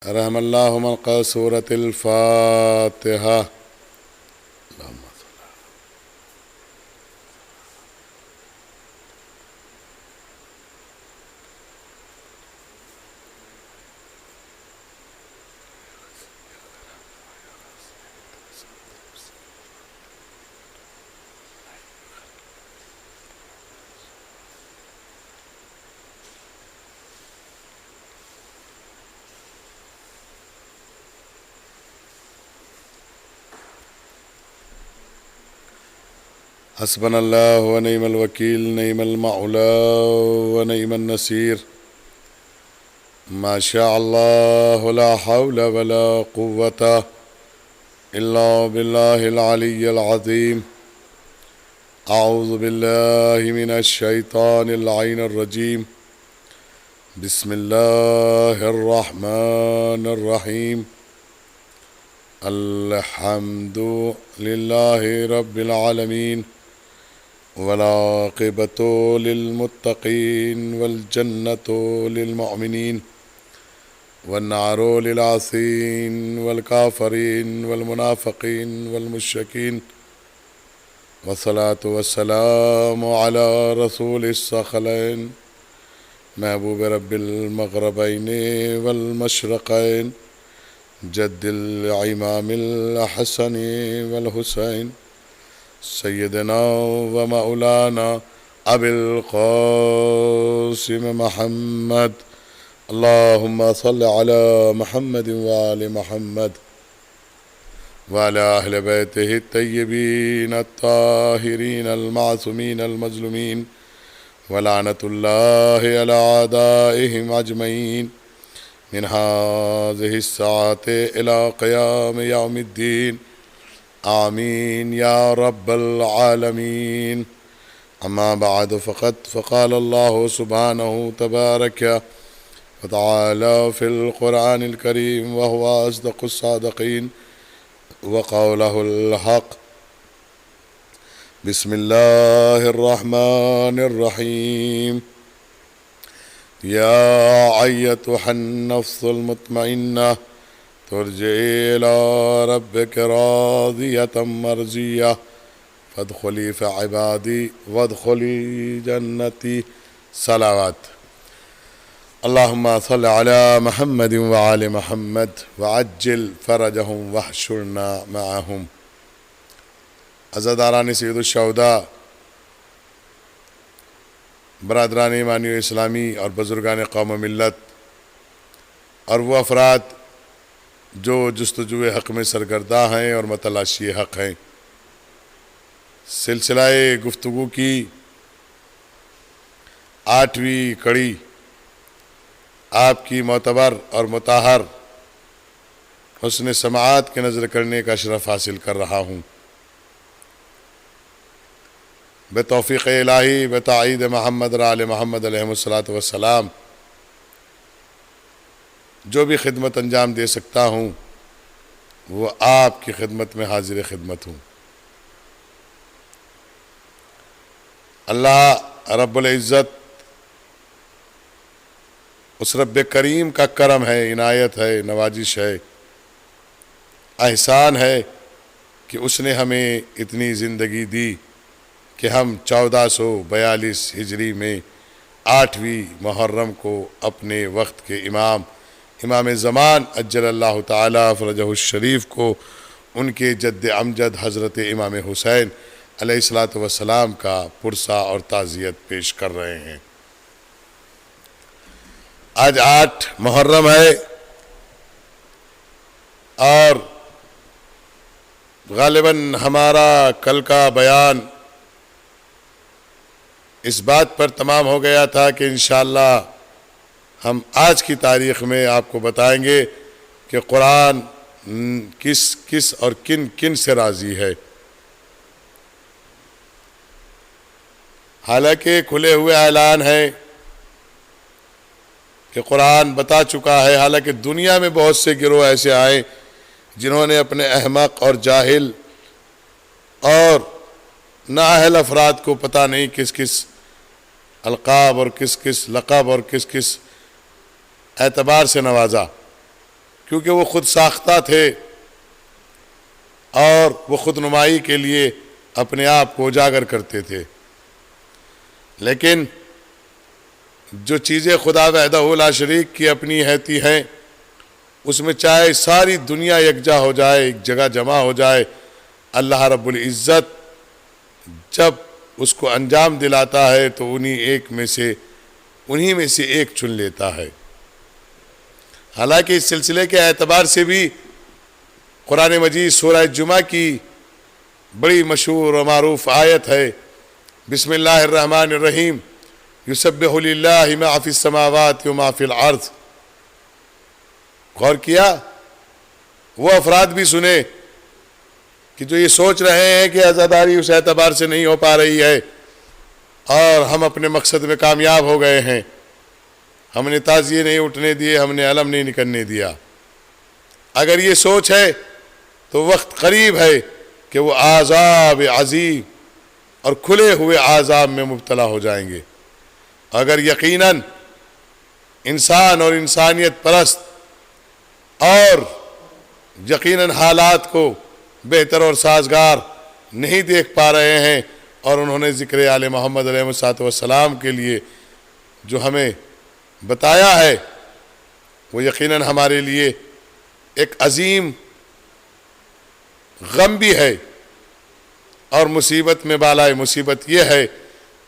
رحم اللہ من قرأ سورة الفاتحہ. حسبنا اللہ ونعم الوکیل نعم المولا ونعم النصیر. ما شاء اللہ لا حول ولا قوة الا باللہ العلی العظیم. اعوذ باللہ من الشیطان اللعین الرجیم. بسم اللہ الرحمن الرحیم. الحمد للہ رب العالمین والعاقبۃ للمتقین والجنۃ للمؤمنین والنار للعاصین والکافرین والمنافقین والمشرکین والصلاة والسلام علی رسول الثقلین محبوب رب المغربین والمشرقین جد الامام الحسن والحسین سیدنا و مولانا ابی القاسم محمد. اللہم صل علی محمد وآل محمد وعلی اہل بیتہ الطیبین الطاہرین المعصومین المظلومین ولعنۃ اللہ علی اعدائہم اجمعین من هذه الساعة إلى قيام يوم الدين. آمين يا رب العالمين. أما بعد فقال الله سبحانه تبارك وتعالى في القرآن الكريم وهو أصدق الصادقين وقوله الحق. بسم الله الرحمن الرحيم. يا أيتها النفس المطمئنة ترجعي إلى ربك راضية مرضية فادخلي في عبادي وادخلي جنتي. صلوات. اللهم صل على محمد وآل محمد وعجل فرجهم واحشرنا معهم. عزاداران سید الشہداء، برادران ایمانی و اسلامی اور بزرگان قوم و ملت اور وہ افراد جو جستجو حق میں سرگرداں ہیں اور متلاشی حق ہیں، سلسلہ گفتگو کی 8ویں کڑی آپ کی معتبر اور مطہر حسن سماعت کے نظر کرنے کا شرف حاصل کر رہا ہوں. بتوفیق الہی بتائید محمد آل محمد علیہ السلام جو بھی خدمت انجام دے سکتا ہوں وہ آپ کی خدمت میں حاضر خدمت ہوں. اللہ رب العزت اس رب کریم کا کرم ہے، عنایت ہے، نوازش ہے، احسان ہے کہ اس نے ہمیں اتنی زندگی دی کہ ہم 1442 ہجری میں 8ویں محرم کو اپنے وقت کے امام زمان عجل اللہ تعالی فرجہ الشریف کو ان کے جد امجد حضرت امام حسین علیہ السلام کا پرسہ اور تعزیت پیش کر رہے ہیں. آج 8 محرم ہے اور غالباً ہمارا کل کا بیان اس بات پر تمام ہو گیا تھا کہ انشاءاللہ ہم آج کی تاریخ میں آپ کو بتائیں گے کہ قرآن کس اور کن سے راضی ہے. حالانکہ کھلے ہوئے اعلان ہے کہ قرآن بتا چکا ہے، حالانکہ دنیا میں بہت سے گروہ ایسے آئے جنہوں نے اپنے احمق اور جاہل اور نااہل افراد کو پتہ نہیں کس القاب اور کس لقب اور کس اعتبار سے نوازا. کیونکہ وہ خود ساختہ تھے اور وہ خود نمائی کے لیے اپنے آپ کو اجاگر کرتے تھے۔ لیکن جو چیزیں خدا وحدہ لا شریک کی اپنی ہوتی ہیں، اس میں چاہے ساری دنیا یکجا ہو جائے، ایک جگہ جمع ہو جائے، اللہ رب العزت جب اس کو انجام دلاتا ہے تو انہی میں سے ایک چن لیتا ہے۔ حالانکہ اس سلسلے کے اعتبار سے بھی قرآن مجید سورہ جمعہ کی بڑی مشہور و معروف آیت ہے، بسم اللہ الرحمن الرحیم، یسبح للہ ما فی السماوات و ما فی الارض۔ غور کیا؟ وہ افراد بھی سنے کہ جو یہ سوچ رہے ہیں کہ عزاداری اس اعتبار سے نہیں ہو پا رہی ہے اور ہم اپنے مقصد میں کامیاب ہو گئے ہیں، ہم نے تعزیے نہیں اٹھنے دیے، ہم نے علم نہیں نکلنے دیا۔ اگر یہ سوچ ہے تو وقت قریب ہے کہ وہ عذاب عظیم اور کھلے ہوئے عذاب میں مبتلا ہو جائیں گے۔ اگر یقیناً انسان اور انسانیت پرست اور یقیناً حالات کو بہتر اور سازگار نہیں دیکھ پا رہے ہیں اور انہوں نے ذکر آل محمد علیہ السلام کے لیے جو ہمیں بتایا ہے وہ یقیناً ہمارے لیے ایک عظیم غم بھی ہے، اور مصیبت میں بالائے مصیبت یہ ہے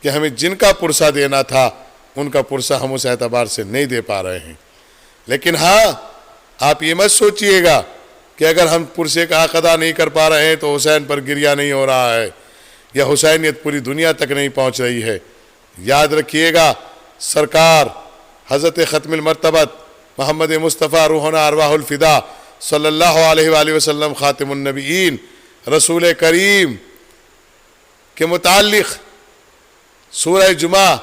کہ ہمیں جن کا پرسہ دینا تھا ان کا پرسہ ہم اس اعتبار سے نہیں دے پا رہے ہیں۔ لیکن ہاں، آپ یہ مت سوچئے گا کہ اگر ہم پرسے کا حق ادا نہیں کر پا رہے ہیں تو حسین پر گریہ نہیں ہو رہا ہے یا حسینیت پوری دنیا تک نہیں پہنچ رہی ہے۔ یاد رکھیے گا، سرکار حضرت ختم المرتبت محمد مصطفیٰ روحنا ارواح الفدا صلی اللہ علیہ وآلہ وسلم خاتم النبیین رسول کریم کے متعلق سورہ جمعہ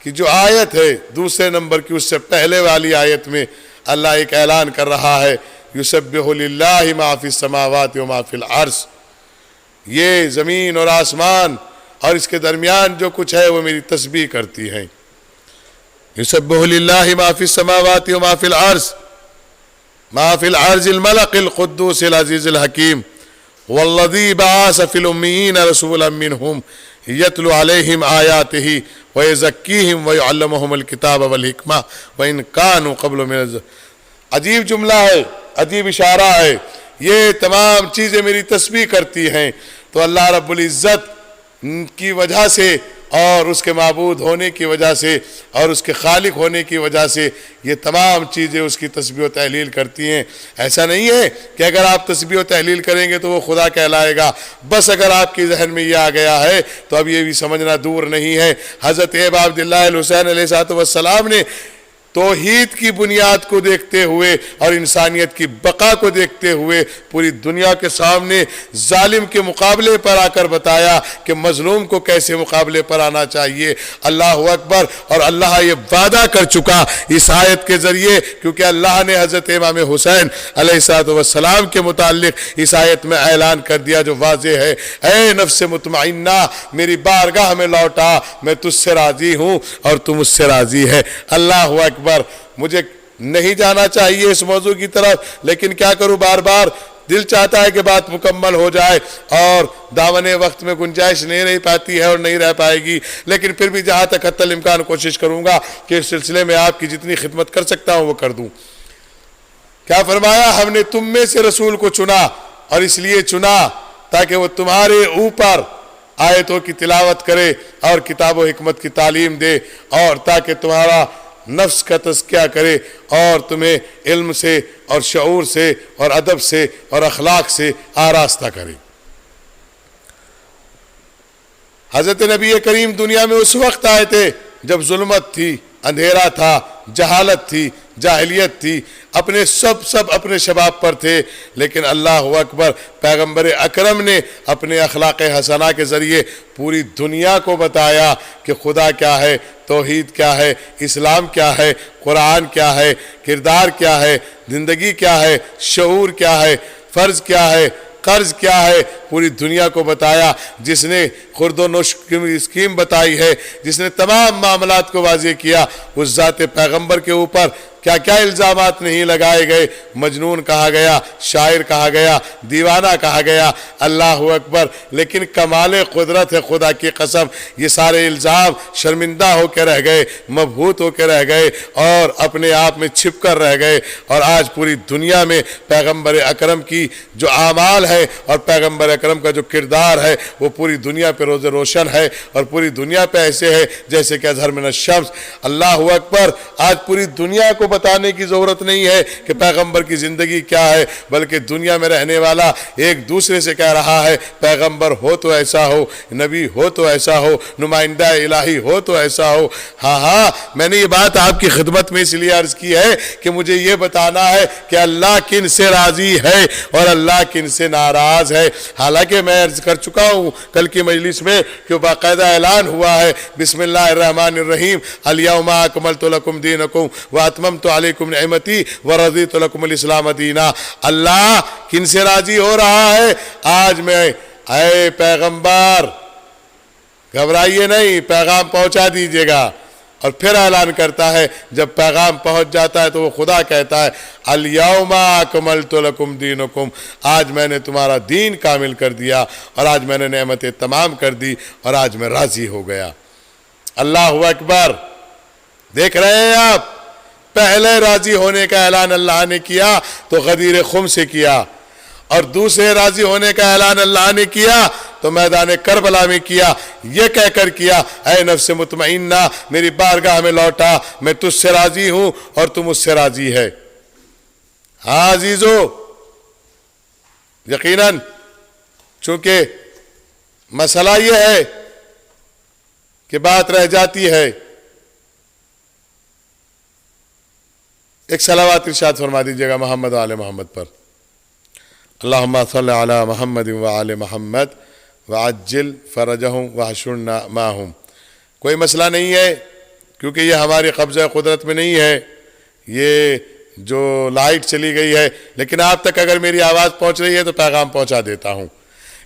کی جو آیت ہے دوسرے نمبر کی، اس سے پہلے والی آیت میں اللہ ایک اعلان کر رہا ہے، یسبح للہ ما فی السماوات و ما فی الارض۔ یہ زمین اور آسمان اور اس کے درمیان جو کچھ ہے وہ میری تسبیح کرتی ہیں۔ یسبح للہ ما فی السماوات و ما فی الارض، ما فی الارض الملک القدوس العزیز الحکیم والذی بعث فی الامیین رسولا منہم یتلو علیہم آیاتہ ویزکیہم ویعلمہم الکتاب والحکمہ وان کانوا قبل من۔ عجیب جملہ ہے، عجیب اشارہ ہے، یہ تمام چیزیں میری تسبیح کرتی ہیں۔ تو اللہ رب العزت کی وجہ سے اور اس کے معبود ہونے کی وجہ سے اور اس کے خالق ہونے کی وجہ سے یہ تمام چیزیں اس کی تسبیح و تحلیل کرتی ہیں۔ ایسا نہیں ہے کہ اگر آپ تسبیح و تحلیل کریں گے تو وہ خدا کہلائے گا۔ بس اگر آپ کی ذہن میں یہ آ گیا ہے تو اب یہ بھی سمجھنا دور نہیں ہے، حضرت ابا عبداللہ الحسین علیہ السلام نے توحید کی بنیاد کو دیکھتے ہوئے اور انسانیت کی بقا کو دیکھتے ہوئے پوری دنیا کے سامنے ظالم کے مقابلے پر آ کر بتایا کہ مظلوم کو کیسے مقابلے پر آنا چاہیے۔ اللہ اکبر۔ اور اللہ یہ وعدہ کر چکا اس آیت کے ذریعے، کیونکہ اللہ نے حضرت امام حسین علیہ السلام کے متعلق اس آیت میں اعلان کر دیا جو واضح ہے، اے نفس مطمئنہ میری بارگاہ میں لوٹا، میں تجھ سے راضی ہوں اور تم مجھ سے راضی ہے۔ اللہ اکبر۔ مجھے نہیں جانا چاہیے اس موضوع کی طرف، لیکن کیا کروں، بار بار دل چاہتا ہے کہ بات مکمل ہو جائے اور دامن وقت میں گنجائش نہیں رہ پاتی ہے اور نہیں رہ پائے گی، لیکن پھر بھی جہاں تک حتی الامکان کوشش کروں گا کہ اس سلسلے میں آپ کی جتنی خدمت کر سکتا ہوں وہ کر دوں۔ کیا فرمایا، ہم نے تم میں سے رسول کو چنا، اور اس لیے چنا تاکہ وہ تمہارے اوپر آیتوں کی تلاوت کرے اور کتاب و حکمت کی تعلیم دے، اور تاکہ تمہارا نفس کا تزکیہ کرے اور تمہیں علم سے اور شعور سے اور ادب سے اور اخلاق سے آراستہ کرے۔ حضرت نبی کریم دنیا میں اس وقت آئے تھے جب ظلمت تھی، اندھیرا تھا، جہالت تھی، جاہلیت تھی، سب اپنے شباب پر تھے، لیکن اللہ اکبر، پیغمبر اکرم نے اپنے اخلاق حسنہ کے ذریعے پوری دنیا کو بتایا کہ خدا کیا ہے، توحید کیا ہے، اسلام کیا ہے، قرآن کیا ہے، کردار کیا ہے، زندگی کیا ہے، شعور کیا ہے، فرض کیا ہے، قرض کیا ہے، پوری دنیا کو بتایا۔ جس نے خرد و نوش کی اسکیم بتائی ہے، جس نے تمام معاملات کو واضح کیا، اس ذات پیغمبر کے اوپر کیا کیا الزامات نہیں لگائے گئے، مجنون کہا گیا، شاعر کہا گیا، دیوانہ کہا گیا، اللہ اکبر۔ لیکن کمال قدرت ہے خدا کی قسم، یہ سارے الزام شرمندہ ہو کے رہ گئے، مبہوت ہو کے رہ گئے اور اپنے آپ میں چھپ کر رہ گئے، اور آج پوری دنیا میں پیغمبر اکرم کی جو اعمال ہے اور پیغمبر اکرم کا جو کردار ہے وہ پوری دنیا پہ روز روشن ہے، اور پوری دنیا پہ ایسے ہے جیسے کہ اظہر من الشمس۔ اللہ اکبر۔ آج پوری دنیا کو بتانے کی ضرورت نہیں ہے کہ پیغمبر کی زندگی کیا ہے، بلکہ دنیا میں رہنے والا ایک دوسرے سے کہہ رہا ہے پیغمبر ہو تو ایسا ہو، نبی ہو تو ایسا ہو، نمائندہ الہی ہو تو ایسا ہو۔ ہاں میں نے یہ بات آپ کی خدمت میں اس لیے عرض کی ہے کہ مجھے یہ بتانا ہے کہ اللہ کن سے راضی ہے اور اللہ کن سے ناراض ہے۔ حالانکہ میں عرض کر چکا ہوں کل کی مجلس میں کہ باقاعدہ اعلان ہوا ہے بسم اللہ الرحمن الرحیم الیوم اکملت لکم دینکم واتممت علیکم نعمتی ورضیت لکم الاسلام دینا۔ اللہ کن سے راضی ہو رہا ہے؟ آج میں اے پیغمبر گھبرائیے نہیں، پیغام پہنچا دیجیے گا۔ اور پھر اعلان کرتا ہے جب پیغام پہنچ جاتا ہے تو وہ خدا کہتا ہے الیوم اکملت لکم دینکم، آج میں نے تمہارا دین کامل کر دیا اور آج میں نے نعمتیں تمام کر دی اور آج میں راضی ہو گیا۔ اللہ اکبر۔ دیکھ رہے ہیں آپ، پہلے راضی ہونے کا اعلان اللہ نے کیا تو غدیر خم سے کیا، اور دوسرے راضی ہونے کا اعلان اللہ نے کیا تو میدان کربلا میں کیا، یہ کہہ کر کیا اے نفس مطمئنہ میری بارگاہ میں لوٹا، میں تجھ سے راضی ہوں اور تم مجھ سے راضی ہے۔ ہاں عزیزو، یقیناً چونکہ مسئلہ یہ ہے کہ بات رہ جاتی ہے، ایک صلوات ارشاد فرما دیجیے گا محمد و آل محمد پر۔ اللہم صلی علی محمد و آل محمد وعجل فرجہم وحشرنا معہم۔ کوئی مسئلہ نہیں ہے کیونکہ یہ ہماری قبضہ قدرت میں نہیں ہے، یہ جو لائٹ چلی گئی ہے، لیکن آپ تک اگر میری آواز پہنچ رہی ہے تو پیغام پہنچا دیتا ہوں۔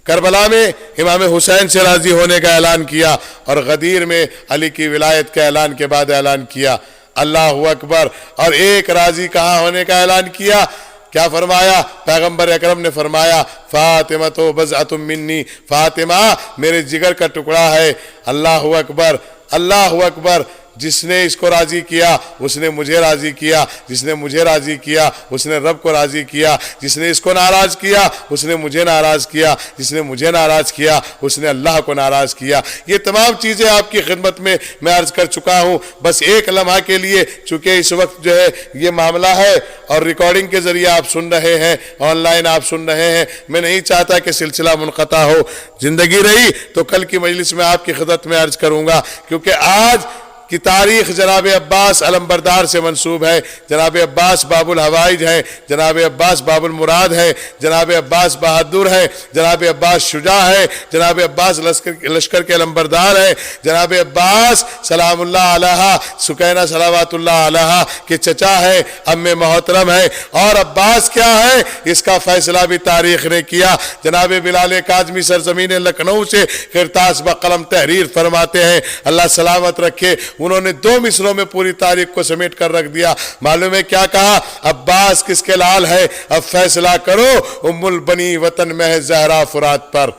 کربلا میں امام حسین سے راضی ہونے کا اعلان کیا اور غدیر میں علی کی ولایت کے اعلان کے بعد اعلان کیا۔ اللہ اکبر۔ اور ایک راضی کہاں ہونے کا اعلان کیا؟ کیا فرمایا؟ پیغمبر اکرم نے فرمایا فاطمہ تو بضعۃ منی، فاطمہ میرے جگر کا ٹکڑا ہے۔ اللہ اکبر، اللہ اکبر۔ جس نے اس کو راضی کیا اس نے مجھے راضی کیا، جس نے مجھے راضی کیا اس نے رب کو راضی کیا، جس نے اس کو ناراض کیا اس نے مجھے ناراض کیا، جس نے مجھے ناراض کیا اس نے اللہ کو ناراض کیا۔ یہ تمام چیزیں آپ کی خدمت میں عرض کر چکا ہوں۔ بس ایک لمحہ کے لیے، چونکہ اس وقت جو ہے یہ معاملہ ہے اور ریکارڈنگ کے ذریعے آپ سن رہے ہیں، آن لائن آپ سن رہے ہیں، میں نہیں چاہتا کہ سلسلہ منقطع ہو۔ زندگی رہی تو کل کی مجلس میں آپ کی خدمت میں عرض کروں گا، کیونکہ آج کی تاریخ جناب عباس علمبردار سے منسوب ہے۔ جناب عباس باب الحوائج ہیں، جناب عباس باب المراد ہے، جناب عباس بہادر ہے، جناب عباس شجاع ہے، جناب عباس لشکر کے علمبردار ہے، جناب عباس سلام اللہ علیہ سکینہ صلوات اللہ علیہ کے چچا ہے، ام محترم ہے۔ اور عباس کیا ہے اس کا فیصلہ بھی تاریخ نے کیا۔ جناب بلال کاظمی سرزمین لکھنؤ سے کرتاس بقلم تحریر فرماتے ہیں، اللہ سلامت رکھے، انہوں نے 2 مصروں میں پوری تاریخ کو سمیٹ کر رکھ دیا۔ معلوم ہے کیا کہا؟ عباس کس کے لال ہے؟ اب فیصلہ کرو ام البنی وطن میں ہے زہرا فرات پر۔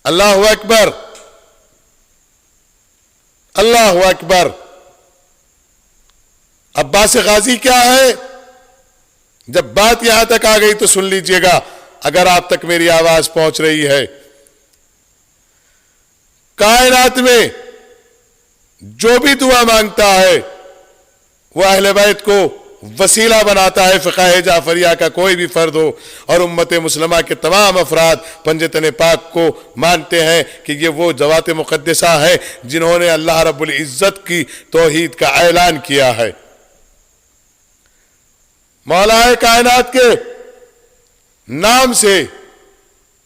اللہ اکبر، اللہ اکبر۔ عباس غازی کیا ہے؟ جب بات یہاں تک آ گئی تو سن لیجئے گا اگر آپ تک میری آواز پہنچ رہی ہے۔ کائنات میں جو بھی دعا مانگتا ہے وہ اہل بیت کو وسیلہ بناتا ہے، فقہ جعفریہ کا کوئی بھی فرد ہو، اور امت مسلمہ کے تمام افراد پنجتن پاک کو مانتے ہیں کہ یہ وہ ذوات مقدسہ ہے جنہوں نے اللہ رب العزت کی توحید کا اعلان کیا ہے۔ مولا کائنات کے نام سے،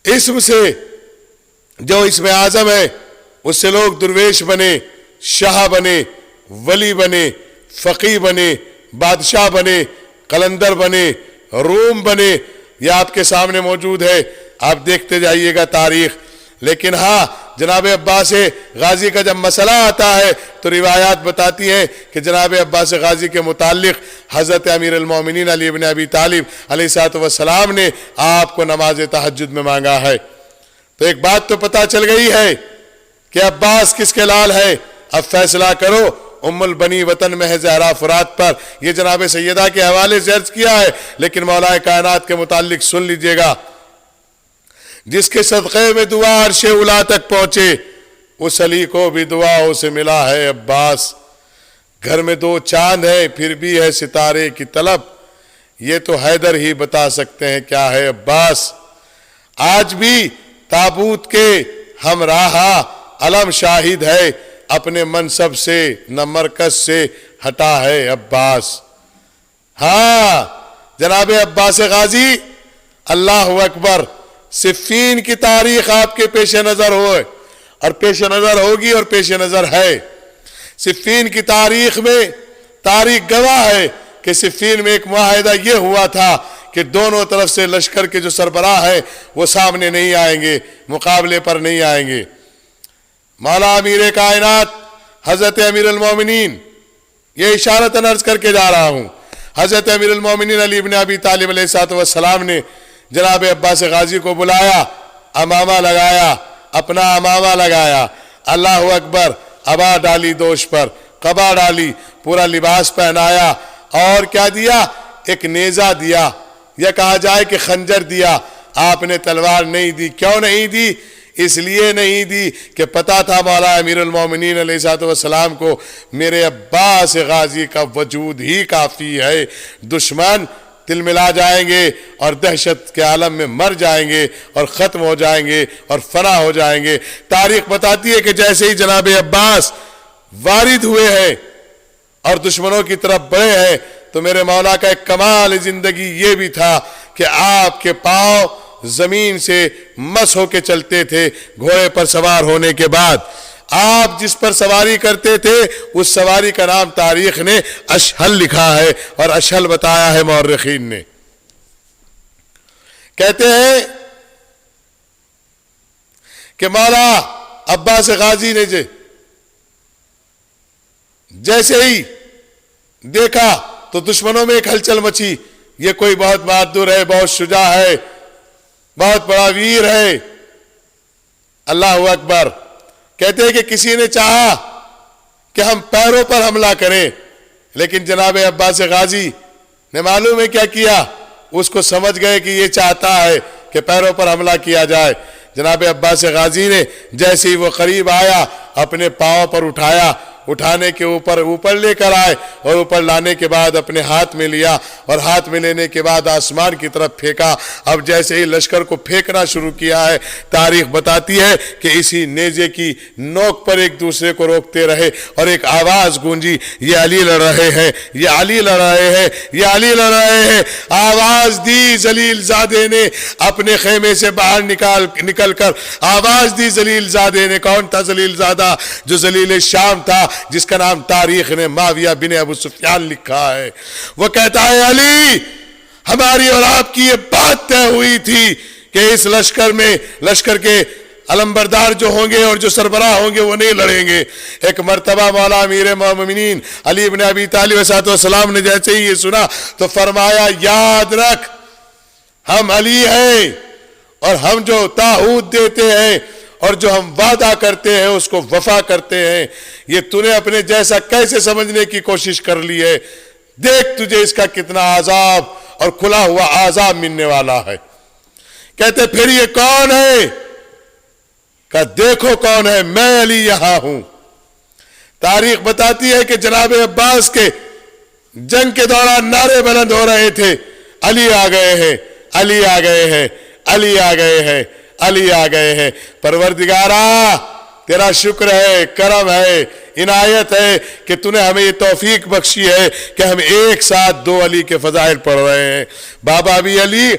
اسم سے، جو اسم اعظم ہے، اس سے لوگ درویش بنے، شاہ بنے، ولی بنے، فقی بنے، بادشاہ بنے، قلندر بنے، روم بنے۔ یہ آپ کے سامنے موجود ہے، آپ دیکھتے جائیے گا تاریخ۔ لیکن ہاں جناب عباس غازی کا جب مسئلہ آتا ہے تو روایات بتاتی ہیں کہ جناب عباس غازی کے متعلق حضرت امیر المومنین علی بن ابی طالب علیہ السلام نے آپ کو نماز تہجد میں مانگا ہے۔ تو ایک بات تو پتہ چل گئی ہے کہ عباس کس کے لال ہے، اب فیصلہ کرو۔ ام البنی وطن میں ہے زہرا فرات پر، یہ جناب سیدہ کے حوالے سے عرض کیا ہے، لیکن مولا کائنات کے متعلق سن لیجئے گا، جس کے صدقے میں دعا عرش اولا تک پہنچے اس علی کو بھی دعاؤں سے ملا ہے عباس۔ گھر میں 2 چاند ہے پھر بھی ہے ستارے کی طلب، یہ تو حیدر ہی بتا سکتے ہیں کیا ہے عباس۔ آج بھی تابوت کے ہمراہ علم شاہد ہے، اپنے منصب سے نہ مرکز سے ہٹا ہے عباس۔ ہاں جناب عباس غازی، اللہ اکبر، صفین کی تاریخ آپ کے پیش نظر ہوئے اور پیش نظر ہوگی اور پیش نظر ہے۔ صفین کی تاریخ میں تاریخ گواہ ہے کہ صفین میں ایک معاہدہ یہ ہوا تھا کہ دونوں طرف سے لشکر کے جو سربراہ ہیں وہ سامنے نہیں آئیں گے، مقابلے پر نہیں آئیں گے۔ مولا امیر کائنات حضرت امیر المومنین، یہ اشارتاً عرض کر کے جا رہا ہوں، حضرت امیر المومنین علی بن ابی طالب علیہ السلام نے جناب عباس غازی کو بلایا، امامہ لگایا، اپنا امامہ لگایا، اللہ اکبر، ابا ڈالی دوش پر، قبا ڈالی، پورا لباس پہنایا، اور کیا دیا؟ ایک نیزہ دیا، یا کہا جائے کہ خنجر دیا۔ آپ نے تلوار نہیں دی۔ کیوں نہیں دی؟ اس لیے نہیں دی کہ پتا تھا مولا امیر المومنین علیہ السلام کو میرے عباس غازی کا وجود ہی کافی ہے، دشمن تل ملا جائیں گے اور دہشت کے عالم میں مر جائیں گے اور ختم ہو جائیں گے اور فنا ہو جائیں گے۔ تاریخ بتاتی ہے کہ جیسے ہی جناب عباس وارد ہوئے ہیں اور دشمنوں کی طرف بڑھے ہیں تو میرے مولا کا ایک کمال زندگی یہ بھی تھا کہ آپ کے پاؤں زمین سے مس ہو کے چلتے تھے۔ گھوڑے پر سوار ہونے کے بعد آپ جس پر سواری کرتے تھے اس سواری کا نام تاریخ نے اشہل لکھا ہے، اور اشہل بتایا ہے مورخین نے۔ کہتے ہیں کہ مولا عباس غازی نے جیسے ہی دیکھا تو دشمنوں میں ایک ہلچل مچی، یہ کوئی بہت بہادر ہے، بہت شجاع ہے، بہت بڑا ویر ہے۔ اللہ اکبر۔ کہتے ہیں کہ کسی نے چاہا کہ ہم پیروں پر حملہ کریں، لیکن جناب عباس غازی نے معلوم ہے کیا کیا، اس کو سمجھ گئے کہ یہ چاہتا ہے کہ پیروں پر حملہ کیا جائے۔ جناب عباس غازی نے جیسے ہی وہ قریب آیا اپنے پاؤں پر اٹھایا، اٹھانے کے اوپر لے کر آئے، اور اوپر لانے کے بعد اپنے ہاتھ میں لیا، اور ہاتھ میں لینے کے بعد آسمان کی طرف پھینکا۔ اب جیسے ہی لشکر کو پھینکنا شروع کیا ہے، تاریخ بتاتی ہے کہ اسی نیزے کی نوک پر ایک دوسرے کو روکتے رہے، اور ایک آواز گونجی، یہ علی لڑ رہے ہیں، یہ علی لڑ رہے ہیں، یہ علی لڑ رہے ہیں۔ آواز دی ذلیل زادے نے، اپنے خیمے سے باہر نکل کر آواز دی ذلیل زادے نے۔ کون تھا ذلیل زادہ؟ جو ذلیل شام تھا، جس کا نام تاریخ نے معاویہ بن ابو سفیان لکھا ہے۔ وہ کہتا ہے علی، ہماری اور آپ کی یہ بات طے ہوئی تھی کہ اس لشکر کے علمبردار جو ہوں گے اور جو سربراہ ہوں گے وہ نہیں لڑیں گے۔ ایک مرتبہ مولا امیر مومنین علی بن ابی طالب علیہ السلام نے جیسے ہی یہ سنا تو فرمایا، یاد رکھ ہم علی ہیں، اور ہم جو تعہد دیتے ہیں اور جو ہم وعدہ کرتے ہیں اس کو وفا کرتے ہیں۔ یہ تو نے اپنے جیسا کیسے سمجھنے کی کوشش کر لی ہے، دیکھ تجھے اس کا کتنا عذاب اور کھلا ہوا عذاب ملنے والا ہے۔ کہتے پھر یہ کون ہے؟ کہ دیکھو کون ہے، میں علی یہاں ہوں۔ تاریخ بتاتی ہے کہ جناب عباس کے جنگ کے دوران نعرے بلند ہو رہے تھے، علی آ گئے ہیں، علی آ گئے ہیں، علی آ گئے ہیں، علی آ گئے ہیں۔ پروردگارا تیرا شکر ہے، کرم ہے، عنایت ہے کہ تو نے ہمیں یہ توفیق بخشی ہے کہ ہم ایک ساتھ 2 علی کے فضائل پڑھ رہے ہیں۔ بابا بھی علی،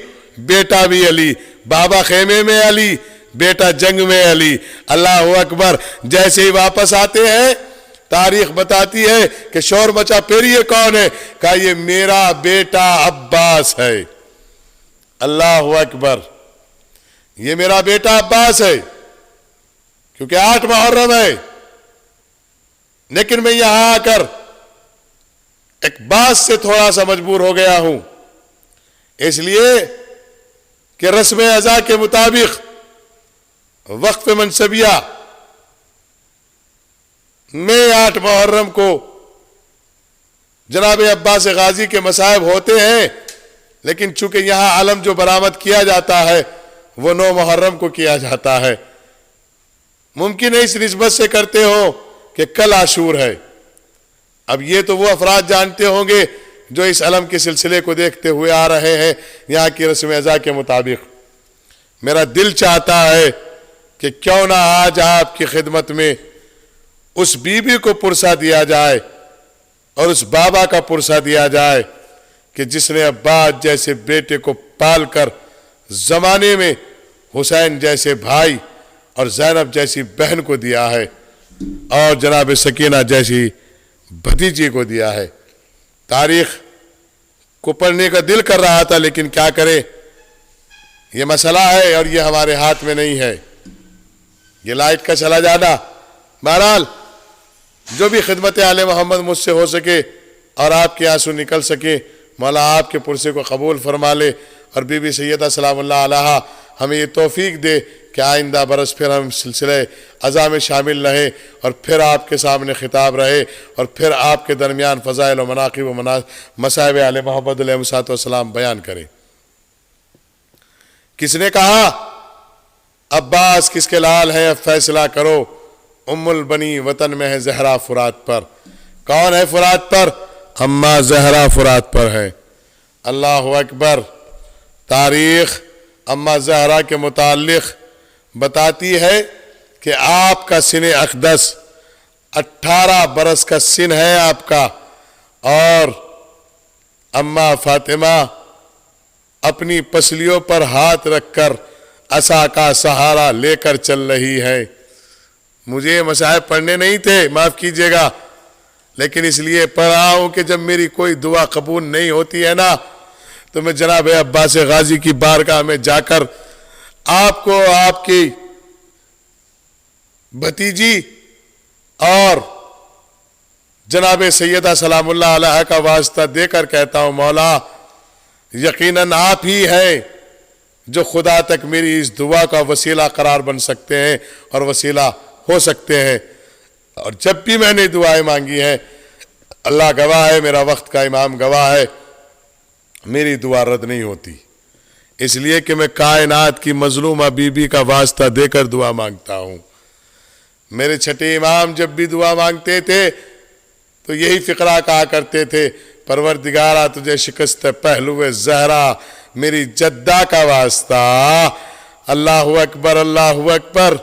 بیٹا بھی علی، بابا خیمے میں علی، بیٹا جنگ میں علی۔ اللہ اکبر۔ جیسے ہی واپس آتے ہیں تاریخ بتاتی ہے کہ شور مچا، پھر یہ کون ہے؟ کہا یہ میرا بیٹا عباس ہے۔ اللہ اکبر، یہ میرا بیٹا عباس ہے۔ کیونکہ 8 محرم ہے. لیکن میں یہاں آ کر ایک بات سے تھوڑا سا مجبور ہو گیا ہوں، اس لیے کہ رسم ازا کے مطابق وقف منصبیہ میں 8 محرم کو جناب عباس غازی کے مصائب ہوتے ہیں، لیکن چونکہ یہاں علم جو برآمد کیا جاتا ہے وہ 9 محرم کو کیا جاتا ہے. ممکن ہے اس نسبت سے کرتے ہو کہ کل عاشور ہے. اب یہ تو وہ افراد جانتے ہوں گے جو اس علم کے سلسلے کو دیکھتے ہوئے آ رہے ہیں یہاں کی رسم ازا کے مطابق. میرا دل چاہتا ہے کہ کیوں نہ آج آپ کی خدمت میں اس بی بی کو پرسہ دیا جائے اور اس بابا کا پرسہ دیا جائے کہ جس نے عباس جیسے بیٹے کو پال کر زمانے میں حسین جیسے بھائی اور زینب جیسی بہن کو دیا ہے اور جناب سکینہ جیسی بھتیجی کو دیا ہے. تاریخ کو پڑھنے کا دل کر رہا تھا، لیکن کیا کرے، یہ مسئلہ ہے اور یہ ہمارے ہاتھ میں نہیں ہے. یہ لائٹ کا چلا جانا. بہرحال جو بھی خدمت آل محمد مجھ سے ہو سکے اور آپ کے آنسو نکل سکے، مولا آپ کے پرسے کو قبول فرما لے اور بی بی سیدہ سلام اللہ علیہا ہمیں یہ توفیق دے کہ آئندہ برس پھر ہم سلسلہ ازا میں شامل رہیں اور پھر آپ کے سامنے خطاب رہے اور پھر آپ کے درمیان فضائل و مناقب و مصائب آل محمد علیہ السلام بیان کریں. کس نے کہا عباس کس کے لال ہے، اب فیصلہ کرو. ام البنی وطن میں ہے زہرا فرات پر. کون ہے فرات پر؟ اماں زہرا فرات پر ہے. اللہ اکبر. تاریخ اماں زہرا کے متعلق بتاتی ہے کہ آپ کا سن اقدس 18 برس کا سن ہے آپ کا، اور اماں فاطمہ اپنی پسلیوں پر ہاتھ رکھ کر عصا کا سہارا لے کر چل رہی ہے. مجھے یہ مصائب پڑھنے نہیں تھے، معاف کیجیے گا، لیکن اس لیے پڑھ رہا ہوں کہ جب میری کوئی دعا قبول نہیں ہوتی ہے نا تو میں جناب عباس غازی کی بارگاہ میں جا کر آپ کو آپ کی بھتیجی اور جناب سیدہ سلام اللہ علیہ کا واسطہ دے کر کہتا ہوں، مولا یقیناً آپ ہی ہیں جو خدا تک میری اس دعا کا وسیلہ قرار بن سکتے ہیں اور وسیلہ ہو سکتے ہیں. اور جب بھی میں نے دعائیں مانگی ہیں، اللہ گواہ ہے، میرا وقت کا امام گواہ ہے، میری دعا رد نہیں ہوتی، اس لیے کہ میں کائنات کی مظلومہ بی بی کا واسطہ دے کر دعا مانگتا ہوں. میرے چھٹے امام جب بھی دعا مانگتے تھے تو یہی فقرہ کہا کرتے تھے، پروردگارا تجھے شکست پہلو زہرا میری جدہ کا واسطہ. اللہ اکبر، اللہ اکبر.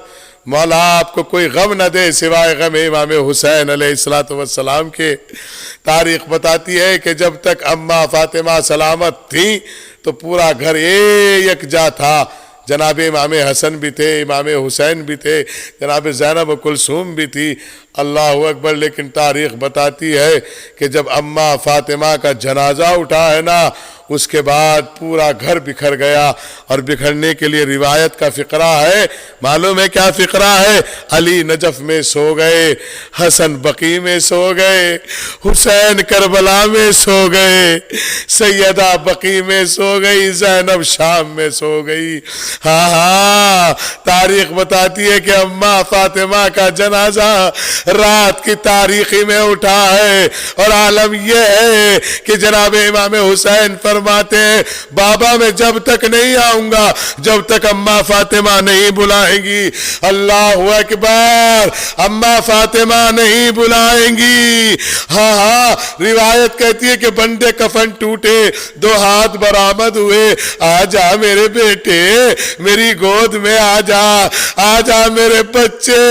مولا آپ کو کوئی غم نہ دے سوائے غم امام حسین علیہ السلام کے. تاریخ بتاتی ہے کہ جب تک اماں فاطمہ سلامت تھی تو پورا گھر ایک جا تھا. جناب امام حسن بھی تھے، امام حسین بھی تھے، جناب زینب و کلثوم بھی تھی. اللہ اکبر. لیکن تاریخ بتاتی ہے کہ جب اماں فاطمہ کا جنازہ اٹھا ہے نا، اس کے بعد پورا گھر بکھر گیا. اور بکھرنے کے لیے روایت کا فقرہ ہے. معلوم ہے کیا فقرہ ہے؟ علی نجف میں سو گئے، حسن بقی میں سو گئے، حسین کربلا میں سو گئے، سیدہ بقی میں سو گئی، زینب شام میں سو گئی. ہاں ہاں، تاریخ بتاتی ہے کہ اماں فاطمہ کا جنازہ رات کی تاریخی میں اٹھا ہے. اور عالم یہ ہے کہ جناب امام حسین فرماتے ہیں، بابا میں جب تک نہیں آؤں گا جب تک اماں فاطمہ نہیں بلائیں گی. اللہ اکبر. اماں فاطمہ نہیں بلائیں گی. ہاں ہاں، روایت کہتی ہے کہ بندے کفن ٹوٹے، 2 ہاتھ برآمد ہوئے. آ جا میرے بیٹے، میری گود میں آ جا، آ جا میرے بچے،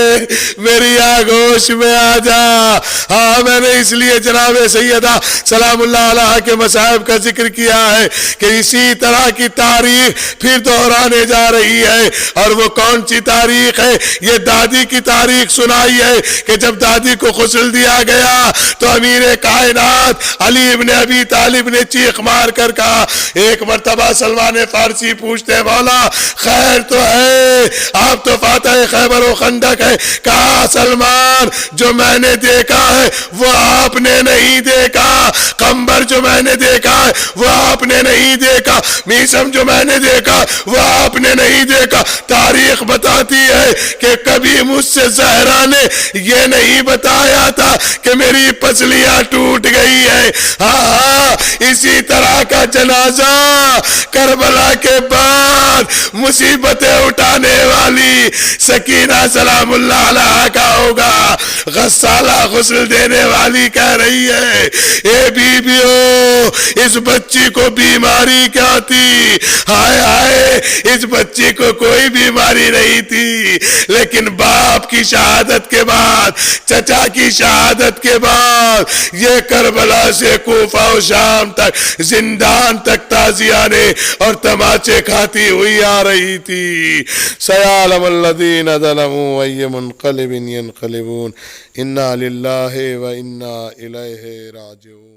میری آگوش ہوش میں آ جا. ہاں میں نے اس لیے جناب سیدہ سلام اللہ علیہ کے مصائب کا ذکر کیا ہے کہ اسی طرح کی تاریخ پھر دہرانے جا رہی ہے. اور وہ کون سی تاریخ ہے؟ یہ دادی کی تاریخ سنائی ہے کہ جب دادی کو غسل دیا گیا تو امیر کائنات علی ابن ابی طالب نے چیخ مار کر کہا. ایک مرتبہ سلمان فارسی پوچھتے مولا خیر تو ہے، آپ تو فاتح خیبر و خندق ہے. کہا سلمان جو میں نے دیکھا ہے وہ آپ نے نہیں دیکھا، قمبر جو میں نے دیکھا ہے وہ آپ نے نہیں دیکھا، میسم جو میں نے دیکھا وہ آپ نے نہیں دیکھا. تاریخ بتاتی ہے کہ کبھی مجھ سے زہرا نے یہ نہیں بتایا تھا کہ میری پسلیاں ٹوٹ گئی ہے. ہاں اسی طرح کا جنازہ کربلا کے بعد مصیبتیں اٹھانے والی سکینہ سلام اللہ علیہ کا ہوگا. غسالہ غسل دینے والی کہہ رہی ہے اے بیویو اس بچی کو بیماری کیا تھی؟ ہائے ہائے اس بچی کو کوئی بیماری نہیں تھی، لیکن باپ کی شہادت کے بعد، چچا کی شہادت کے بعد یہ کربلا سے کوفہ و شام تک، زندان تک تعزیانے اور تماچے کھاتی ہوئی آ رہی تھی. سیعلم الذین ظلموا ای منقلب ینقلبون. انا للہ و انا الیہ راجعون.